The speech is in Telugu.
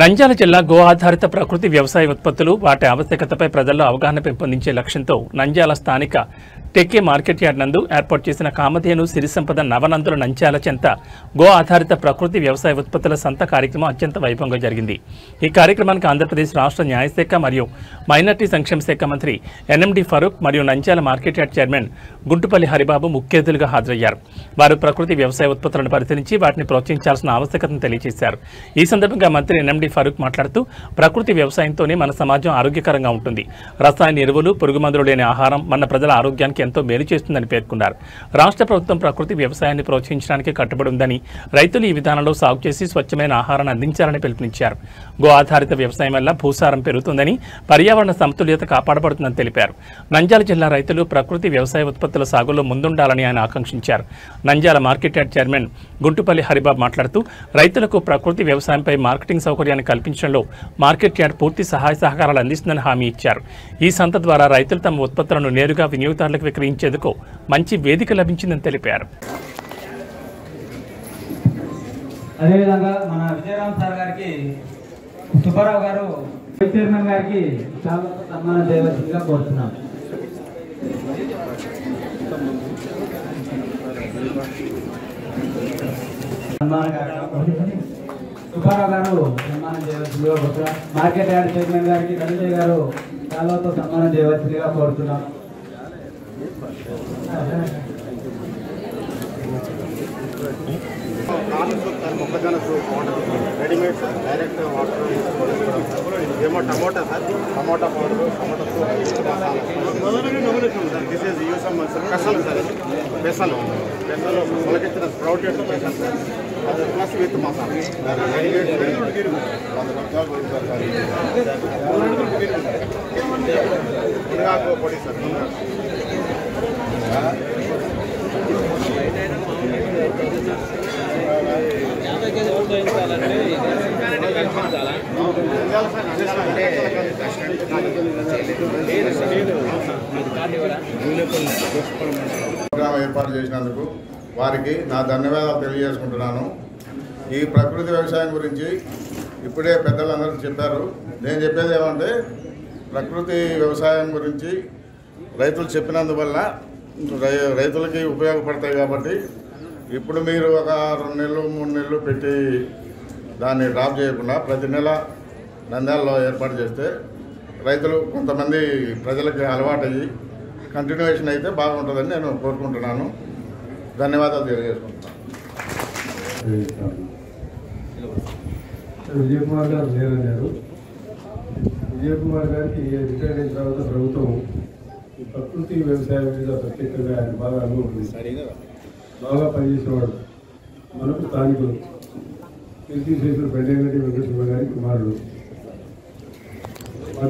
నంద్యాల జిల్లా గో ఆధారిత ప్రకృతి వ్యవసాయ ఉత్పత్తులు వాటి ఆవశ్యకతపై ప్రజల్లో అవగాహన పెంపొందించే లక్ష్యంతో నంద్యాల స్థానిక టెక్కే మార్కెట్ యార్డ్ నందు ఏర్పాటు చేసిన కామధేను సిరి సంపద నవనందుల నంద్యాల చెంత గో ఆధారిత ప్రకృతి వ్యవసాయ ఉత్పత్తుల సంత కార్యక్రమం అత్యంత వైభవంగా జరిగింది। ఈ కార్యక్రమానికి ఆంధ్రప్రదేశ్ రాష్ట్ర న్యాయశాఖ మరియు మైనార్టీ సంక్షేమ శాఖ మంత్రి ఎన్ఎండి ఫరూక్ మరియు Nandyal market yard chairman Guntupalli Haribabu ముఖ్య అతిథులుగా హాజరయ్యారు। వారు ప్రకృతి వ్యవసాయ ఉత్పత్తులను పరిశీలించి వాటిని ప్రోత్సహించాల్సిన ఆవశ్యకతను తెలియజేశారు। ఈ సందర్భంగా మంత్రి ఎన్ఎండి ఫరూక్ మాట్లాడుతూ ప్రకృతి వ్యవసాయంతోనే మన సమాజం ఆరోగ్యకరంగా ఉంటుంది। రసాయన ఎరువులు, పురుగుమందులు లేని ఆహారం మన ప్రజల ఆరోగ్యానికి ఎంతో మేలు చేస్తుందని పేర్కొన్నారు। రాష్ట్ర ప్రభుత్వం ప్రకృతి వ్యవసాయాన్ని ప్రోత్సహించడానికి కట్టుబడి ఉందని, రైతులు ఈ విధానంలో సాగు చేసి స్వచ్ఛమైన ఆహారాన్ని అందించాలని పిలుపునిచ్చారు। గో ఆధారిత వ్యవసాయం వల్ల భూసారం పెరుగుతుందని, పర్యావరణ సమతుల్యత కాపాడబడుతుందని తెలిపారు। నంద్యాల జిల్లా రైతులు ప్రకృతి వ్యవసాయ ఉత్పత్తుల సాగులో ముందుండాలని ఆయన ఆకాంక్షించారు। Nandyal market yard chairman Guntupalli Haribabu మాట్లాడుతూ రైతులకు ప్రకృతి వ్యవసాయంపై మార్కెటింగ్ సౌకర్యాన్ని కల్పించడంలో మార్కెట్ యార్డ్ పూర్తి సహాయ సహకారాలు అందిస్తుందని హామీ ఇచ్చారు। ఈ సంత ద్వారా రైతులు తమ ఉత్పత్తులను నేరుగా వినియోగదారులకు విక్రయించేందుకు మంచి వేదిక లభించిందని తెలిపారు। అదేవిధంగా మన విజయరామ్ సార్ గారికి, సుబ్బారావు గారు చైర్మన్ గారికి సన్మానం చేయవలసిందిగా కోరుతున్నాం। సుబ్బారావు గారు సన్మానం చేయవలసిందిగా కోరుతున్నాం। మార్కెట్ యార్డ్ చైర్మన్ గారికి ధనంజయ్ గారు చాలాతో సన్మానం చేయవలసిందిగా కోరుతున్నాం। రెడీమేడ్ సార్, డైరెక్ట్ వాటర్ ఏమో tomato sir, tomato powder, tomato this is use పెసలు సార్, పెసలు మొలకెత్తిన స్ప్రౌటెడ్ పెసలు సార్, అది ప్లస్ విత్ మసాలా మునగాకు పొడి సార్, ప్రోగ్రాం ఏర్పాటు చేసినందుకు వారికి నా ధన్యవాదాలు తెలియజేసుకుంటున్నాను। ఈ ప్రకృతి వ్యవసాయం గురించి ఇప్పుడే పెద్దలందరూ చెప్పారు। నేను చెప్పేది ఏమంటే, ప్రకృతి వ్యవసాయం గురించి రైతులు చెప్పినందువల్ల రైతులకి ఉపయోగపడతాయి కాబట్టి ఇప్పుడు మీరు ఒక 2 నెలలు 3 నెలలు పెట్టి దాన్ని డ్రాప్ చేయకుండా ప్రతి నెల నంద్యాలలో ఏర్పాటు చేస్తే రైతులు కొంతమంది ప్రజలకి అలవాటయ్యి కంటిన్యూషన్ అయితే బాగుంటుందని నేను కోరుకుంటున్నాను। ధన్యవాదాలు తెలియజేసుకుంటున్నాను। విజయ్ కుమార్ గారు లేరన్నారు। విజయ్ కుమార్ గారికి రిటైర్ అయిన తర్వాత ప్రభుత్వం ఈ ప్రకృతి వ్యవసాయం మీద ప్రత్యేకంగా ఆయన బాగా అనుభవం, బాగా పనిచేసేవాడు। మనకు స్థానికులు కీర్తి శేషులు పెండేగడ్డి వెంకటేశ్వర గారి కుమారుడు।